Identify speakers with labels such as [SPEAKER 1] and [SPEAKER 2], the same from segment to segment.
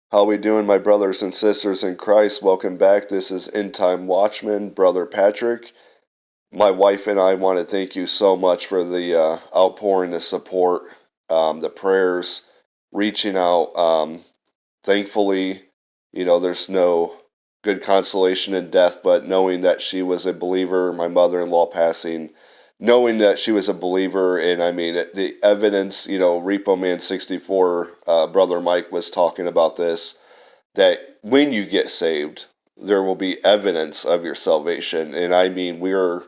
[SPEAKER 1] How we doing, my brothers and sisters in Christ? Welcome back. This is End Time Watchman, Brother Patrick. My wife and I want to thank you so much for the outpouring, the support, the prayers, reaching out. Thankfully, there's no good consolation in death, but knowing that she was a believer, my mother-in-law passing, knowing that she was a believer, and I mean, the evidence, Repo Man 64, Brother Mike was talking about this, that when you get saved, there will be evidence of your salvation. And I mean, we're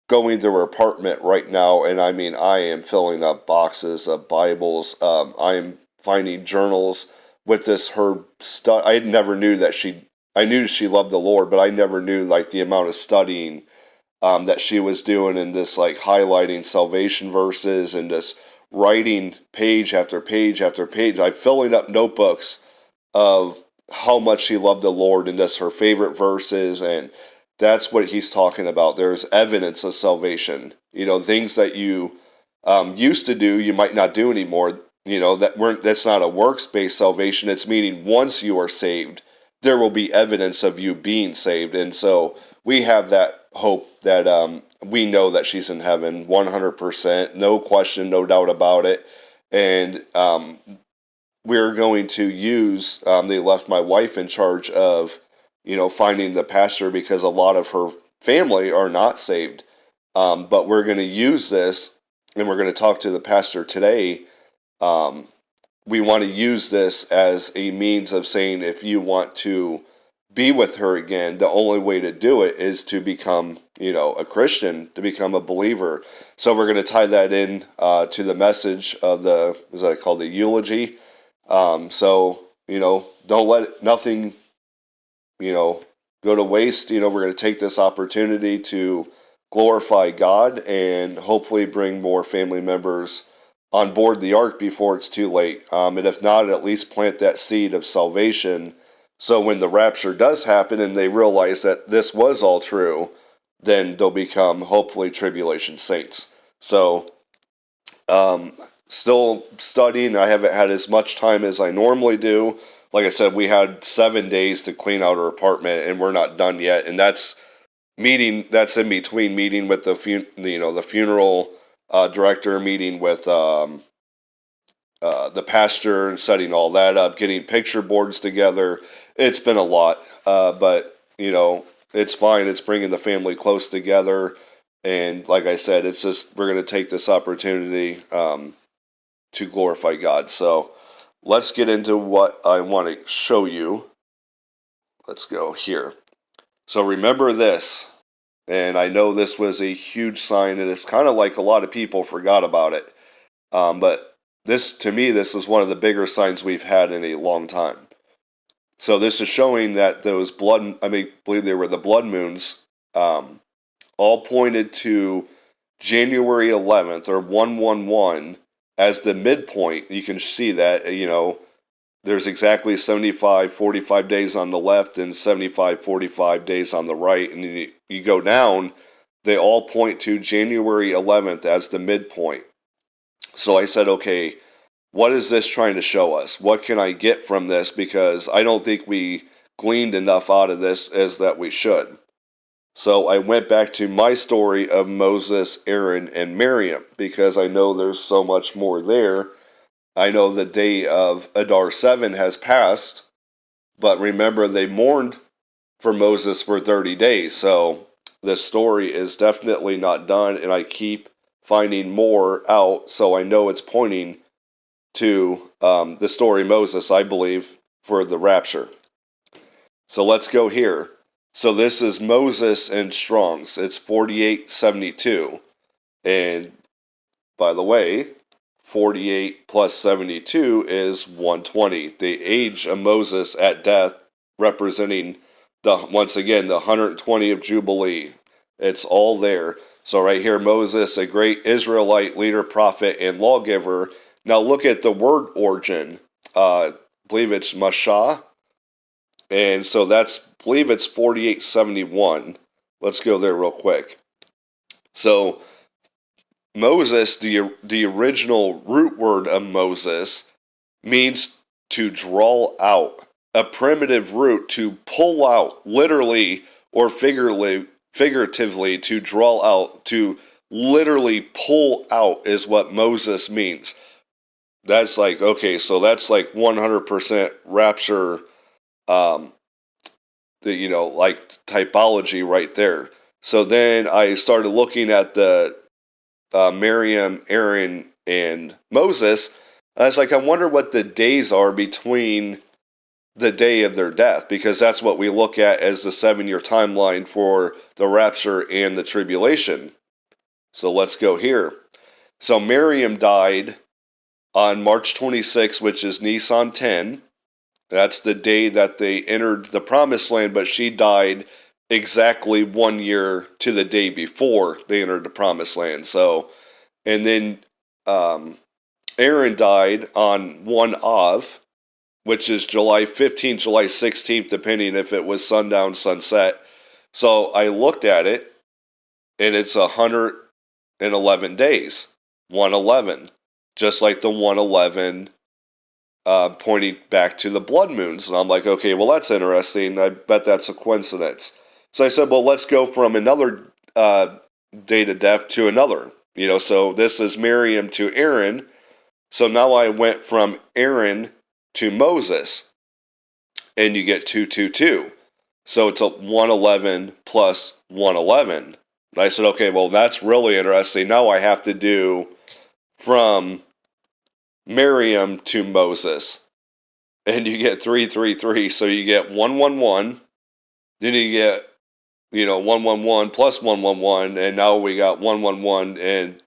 [SPEAKER 1] going through her apartment right now, and I mean, I am filling up boxes of Bibles. I am finding journals with this her stuff. I never knew that I knew she loved the Lord, but I never knew like the amount of studying that she was doing, and this like highlighting salvation verses and just writing page after page after page. I'm filling up notebooks of how much she loved the Lord and just her favorite verses, and that's what he's talking about. There's evidence of salvation. Things that you used to do, you might not do anymore. That's not a works-based salvation. It's meaning once you are saved, there will be evidence of you being saved, and so we have that hope that we know that she's in heaven, 100%, no question, no doubt about it, and we're going to use, they left my wife in charge of, finding the pastor because a lot of her family are not saved. But we're going to use this, and we're going to talk to the pastor today. Um, we want to use this as a means of saying if you want to be with her again, the only way to do it is to become, a Christian, to become a believer. So we're going to tie that in to the message of is that called the eulogy? So, don't let nothing, go to waste. We're going to take this opportunity to glorify God and hopefully bring more family members on board the ark before it's too late. And if not, at least plant that seed of salvation. So when the rapture does happen and they realize that this was all true, then they'll become hopefully tribulation saints. So, um, still studying. I haven't had as much time as I normally do. Like I said, we had 7 days to clean out our apartment, and we're not done yet. And that's meeting. That's in between meeting with the funeral director, meeting with the pastor, and setting all that up, getting picture boards together. It's been a lot, but it's fine. It's bringing the family close together. And like I said, it's just we're going to take this opportunity to glorify God. So let's get into what I want to show you. Let's go here. So remember this, and I know this was a huge sign, and it's kind of like a lot of people forgot about it. But to me, this is one of the bigger signs we've had in a long time. So this is showing that those believe they were the blood moons, all pointed to January 11th or 111 as the midpoint. You can see that, there's exactly 45 days on the left and 45 days on the right. And you go down, they all point to January 11th as the midpoint. So I said, okay, what is this trying to show us? What can I get from this? Because I don't think we gleaned enough out of this as that we should. So I went back to my story of Moses, Aaron, and Miriam because I know there's so much more there. I know the day of Adar 7 has passed, but remember they mourned for Moses for 30 days. So the story is definitely not done, and I keep finding more out, so I know it's pointing to the story Moses, I believe, for the rapture. So let's go here. So this is Moses and Strong's. It's 4872. And by the way, 48 plus 72 is 120. The age of Moses at death, representing once again the 120 of Jubilee. It's all there. So right here, Moses, a great Israelite leader, prophet, and lawgiver. Now look at the word origin. I believe it's Mashah. And so believe it's 4871. Let's go there real quick. So Moses, the original root word of Moses, means to draw out, a primitive root to pull out, literally or figuratively, to draw out, to literally pull out is what Moses means. That's like, okay, so that's like 100% rapture, um, like typology right there. So then I started looking at the Miriam, Aaron, and Moses. And I was like, I wonder what the days are between the day of their death, because that's what we look at as the 7-year timeline for the rapture and the tribulation. So let's go here. So Miriam died on March 26, which is Nisan 10. That's the day that they entered the promised land, but she died exactly 1 year to the day before they entered the promised land. So, and then Aaron died on 1 Av, which is July 15th, July 16th, depending if it was sundown, sunset. So I looked at it, and it's 111 days, 111, just like the 111 pointing back to the blood moons. And I'm like, okay, well, that's interesting. I bet that's a coincidence. So I said, well, let's go from another date of death to another. So this is Miriam to Aaron. So now I went from Aaron to Moses, and you get 222. So it's a 111 plus 111. And I said, okay, well, that's really interesting. Now I have to do from Miriam to Moses, and you get 333. So you get 111, then you get 111 plus 111, and now we got 111 and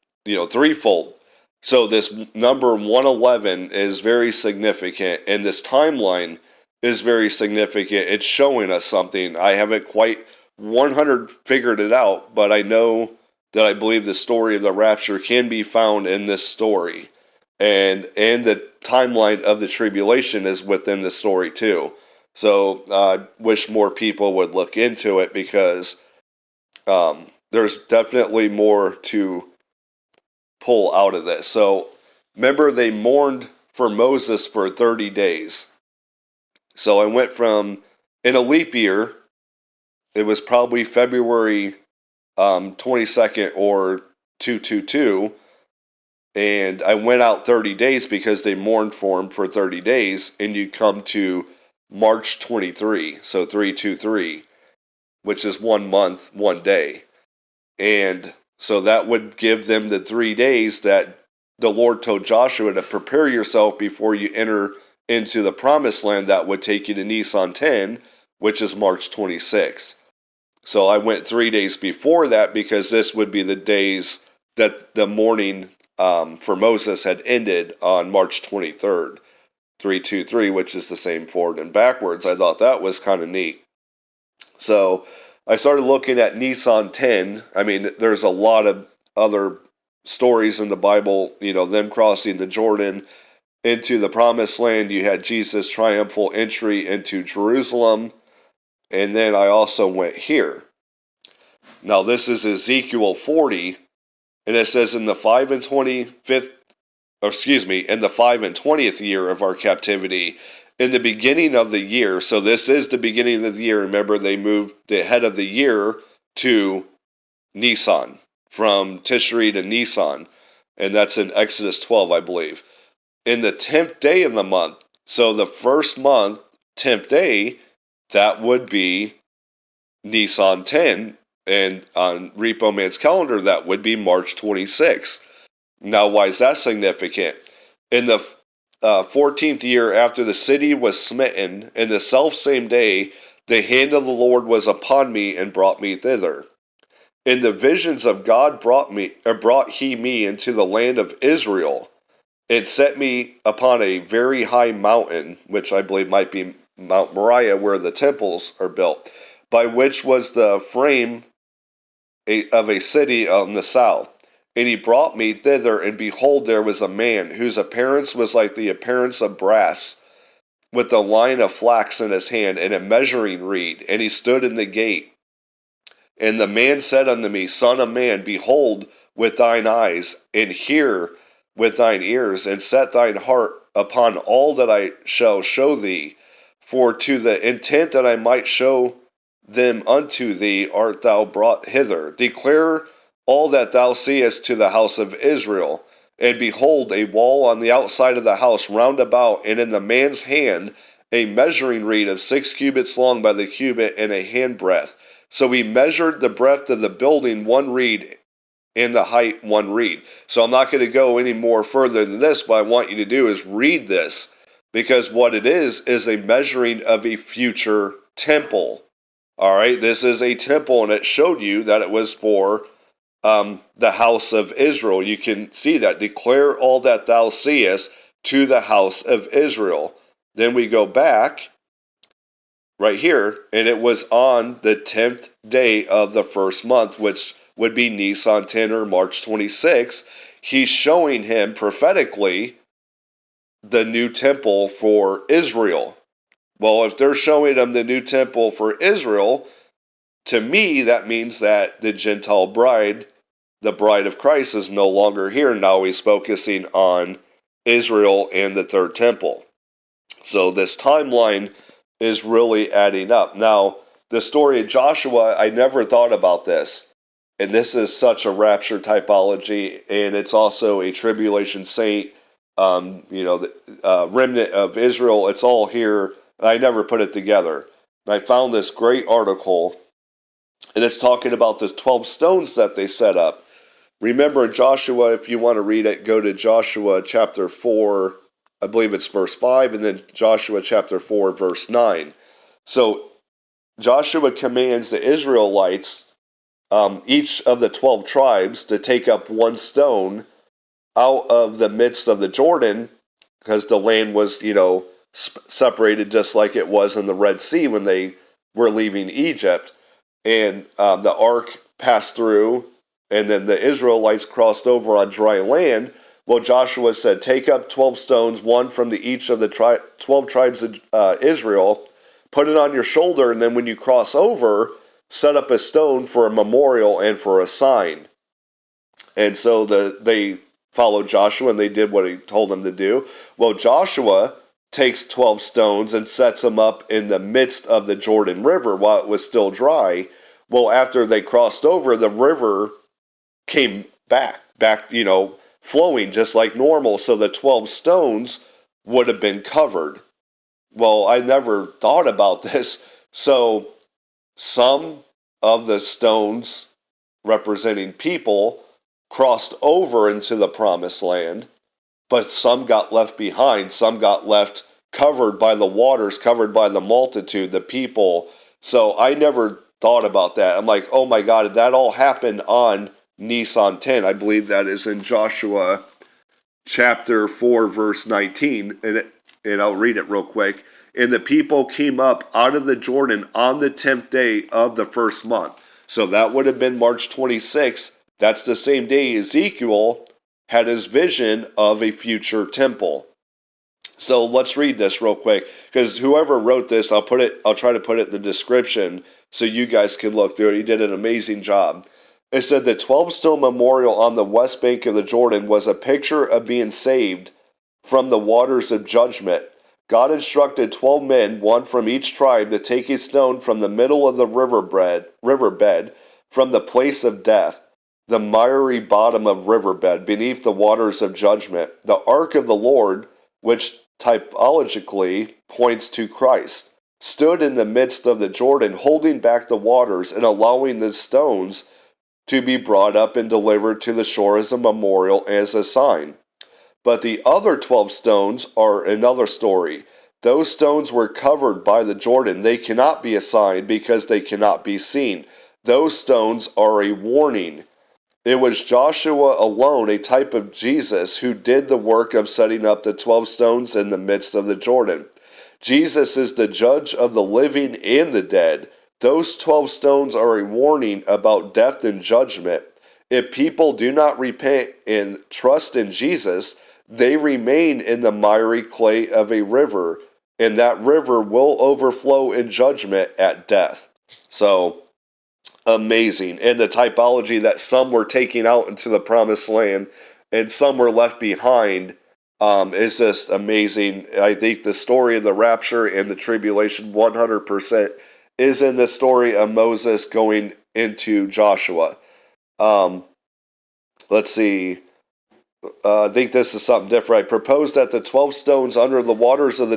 [SPEAKER 1] threefold. So this number 111 is very significant, and this timeline is very significant. It's showing us something. I haven't quite 100 figured it out, but I know that I believe the story of the rapture can be found in this story, and the timeline of the tribulation is within the story too. So I wish more people would look into it, because there's definitely more to pull out of this. So remember, they mourned for Moses for 30 days. So I went from, in a leap year, it was probably February 22nd or 222, and I went out 30 days because they mourned for him for 30 days, and you come to March 23, so 323, which is 1 month, 1 day. And so that would give them the 3 days that the Lord told Joshua to prepare yourself before you enter into the promised land. That would take you to Nisan 10, which is March 26. So I went 3 days before that, because this would be the days that the mourning for Moses had ended on March 23rd, 323, which is the same forward and backwards. I thought that was kind of neat. So I started looking at Nisan 10. I mean, there's a lot of other stories in the Bible, them crossing the Jordan into the promised land. You had Jesus' triumphal entry into Jerusalem. And then I also went here. Now this is Ezekiel 40, and it says, in the 5 and 20th year of our captivity, in the beginning of the year. So this is the beginning of the year. Remember, they moved the head of the year to Nisan, from Tishri to Nisan, and that's in Exodus 12, I believe. In the 10th day of the month, so the first month, 10th day, that would be Nisan 10, and on Repo Man's calendar, that would be March 26. Now, why is that significant? In the 14th year after the city was smitten, in the selfsame day, the hand of the Lord was upon me and brought me thither. In the visions of God brought he me into the land of Israel, and set me upon a very high mountain, which I believe might be Mount Moriah, where the temples are built, by which was the frame of a city on the south. And he brought me thither, and behold, there was a man, whose appearance was like the appearance of brass, with a line of flax in his hand, and a measuring reed. And he stood in the gate. And the man said unto me, Son of man, behold with thine eyes, and hear with thine ears, and set thine heart upon all that I shall show thee. For to the intent that I might show them unto thee art thou brought hither. Declare all that thou seest to the house of Israel. And behold, a wall on the outside of the house round about, and in the man's hand a measuring reed of 6 cubits long by the cubit, and a handbreadth. So he measured the breadth of the building 1 reed, and the height 1 reed. So I'm not going to go any more further than this, but I want you to do is read this, because what it is a measuring of a future temple. All right, this is a temple, and it showed you that it was for the house of Israel. You can see that. Declare all that thou seest to the house of Israel. Then we go back right here, and it was on the 10th day of the first month, which would be Nisan 10 or March 26. He's showing him prophetically the new temple for Israel. Well, if they're showing him the new temple for Israel, to me, that means that the Gentile bride, the bride of Christ, is no longer here. Now he's focusing on Israel and the third temple. So this timeline is really adding up. Now, the story of Joshua, I never thought about this. And this is such a rapture typology, and it's also a tribulation saint, the remnant of Israel. It's all here, and I never put it together. And I found this great article, and it's talking about the 12 stones that they set up. Remember Joshua, if you want to read it, go to Joshua chapter 4, I believe it's verse 5, and then Joshua chapter 4, verse 9. So Joshua commands the Israelites, each of the 12 tribes, to take up 1 stone out of the midst of the Jordan, because the land was, separated just like it was in the Red Sea when they were leaving Egypt. And the ark passed through, and then the Israelites crossed over on dry land. Well, Joshua said, take up 12 stones, 1 from each of the 12 tribes of Israel, put it on your shoulder, and then when you cross over, set up a stone for a memorial and for a sign. And so they followed Joshua, and they did what he told them to do. Well, Joshua takes 12 stones and sets them up in the midst of the Jordan River while it was still dry. Well, after they crossed over, the river came back, flowing just like normal, so the 12 stones would have been covered. Well, I never thought about this. So some of the stones representing people crossed over into the promised land, but some got left behind. Some got left covered by the waters, covered by the multitude, the people. So I never thought about that. I'm like, oh my God, that all happened on Nisan 10. I believe that is in Joshua chapter 4, verse 19. And I'll read it real quick. And the people came up out of the Jordan on the 10th day of the first month. So that would have been March 26th. That's the same day Ezekiel had his vision of a future temple. So let's read this real quick, because whoever wrote this, I'll try to put it in the description so you guys can look through it. He did an amazing job. It said the 12-stone memorial on the west bank of the Jordan was a picture of being saved from the waters of judgment. God instructed 12 men, 1 from each tribe, to take a stone from the middle of the riverbed, from the place of death, the miry bottom of riverbed, beneath the waters of judgment. The ark of the Lord, which typologically points to Christ, stood in the midst of the Jordan, holding back the waters and allowing the stones to be brought up and delivered to the shore as a memorial, as a sign. But the other 12 stones are another story. Those stones were covered by the Jordan. They cannot be a sign because they cannot be seen. Those stones are a warning. It was Joshua alone, a type of Jesus, who did the work of setting up the 12 stones in the midst of the Jordan. Jesus is the judge of the living and the dead. Those 12 stones are a warning about death and judgment. If people do not repent and trust in Jesus, they remain in the miry clay of a river, and that river will overflow in judgment at death. So, amazing. And the typology that some were taken out into the promised land and some were left behind It's just amazing. I think the story of the rapture and the tribulation 100% is in the story of Moses going into Joshua. Um, let's see. I think this is something different. I propose that the 12 stones under the waters of the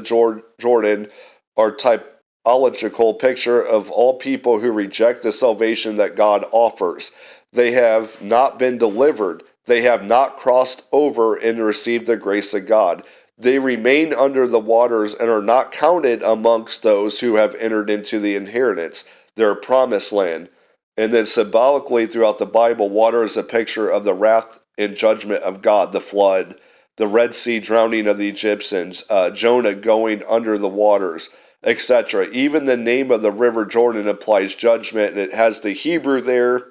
[SPEAKER 1] Jordan are typological picture of all people who reject the salvation that God offers. They have not been delivered. They have not crossed over and received the grace of God. They remain under the waters and are not counted amongst those who have entered into the inheritance, their promised land. And then symbolically throughout the Bible, water is a picture of the wrath and judgment of God, the flood, the Red Sea drowning of the Egyptians, Jonah going under the waters, etc. Even the name of the river Jordan implies judgment, and it has the Hebrew there,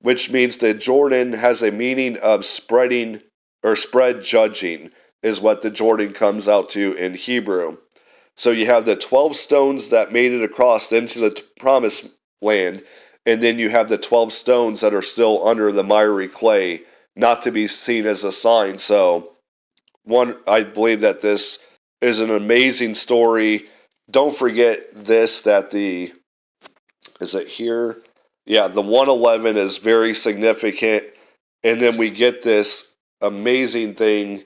[SPEAKER 1] which means that Jordan has a meaning of spreading or spread judging, is what the Jordan comes out to in Hebrew. So you have the 12 stones that made it across into the promised land, and then you have the 12 stones that are still under the miry clay, not to be seen as a sign. So, I believe that this is an amazing story. Don't forget this, that is it here? Yeah, the 111 is very significant. And then we get this amazing thing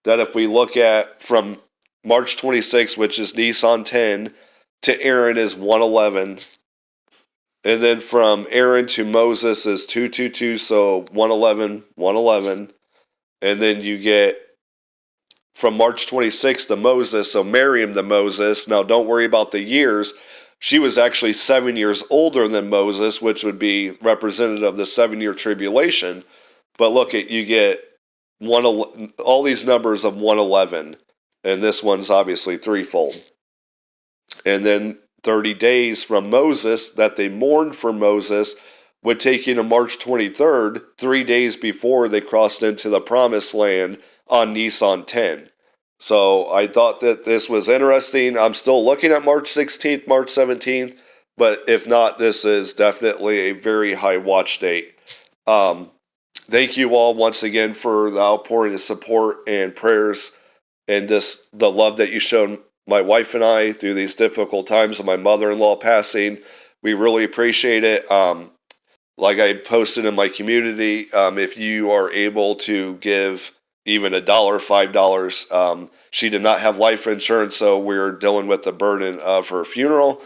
[SPEAKER 1] that if we look at from March 26th, which is Nisan 10, to Aaron is 111. And then from Aaron to Moses is 222, so 111, 111. And then you get from March 26th to Moses, so Miriam to Moses. Now, don't worry about the years. She was actually 7 years older than Moses, which would be representative of the 7-year tribulation. But look, you get all these numbers of 111, and this one's obviously threefold. And then 30 days from Moses that they mourned for Moses would take you to March 23rd, 3 days before they crossed into the promised land on Nisan 10. So I thought that this was interesting. I'm still looking at March 16th, March 17th, but if not, this is definitely a very high watch date. Thank you all once again for the outpouring of support and prayers and just the love that you showed my wife and I through these difficult times of my mother-in-law passing. We really appreciate it. Like I posted in my community, if you are able to give even $1, $5, she did not have life insurance, so we're dealing with the burden of her funeral.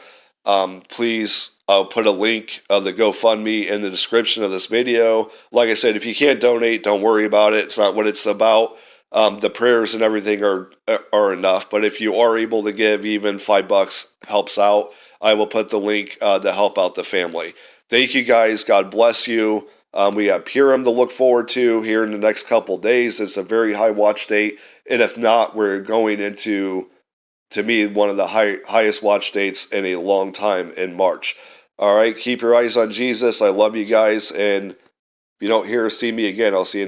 [SPEAKER 1] Please, I'll put a link of the GoFundMe in the description of this video. Like I said, if you can't donate, don't worry about it. It's not what it's about. The prayers and everything are enough. But if you are able to give, even $5 helps out. I will put the link to help out the family. Thank you guys. God bless you. We have Purim to look forward to here in the next couple days. It's a very high watch date. And if not, we're going into, to me, one of the highest watch dates in a long time in March. All right. Keep your eyes on Jesus. I love you guys. And if you don't hear or see me again, I'll see you.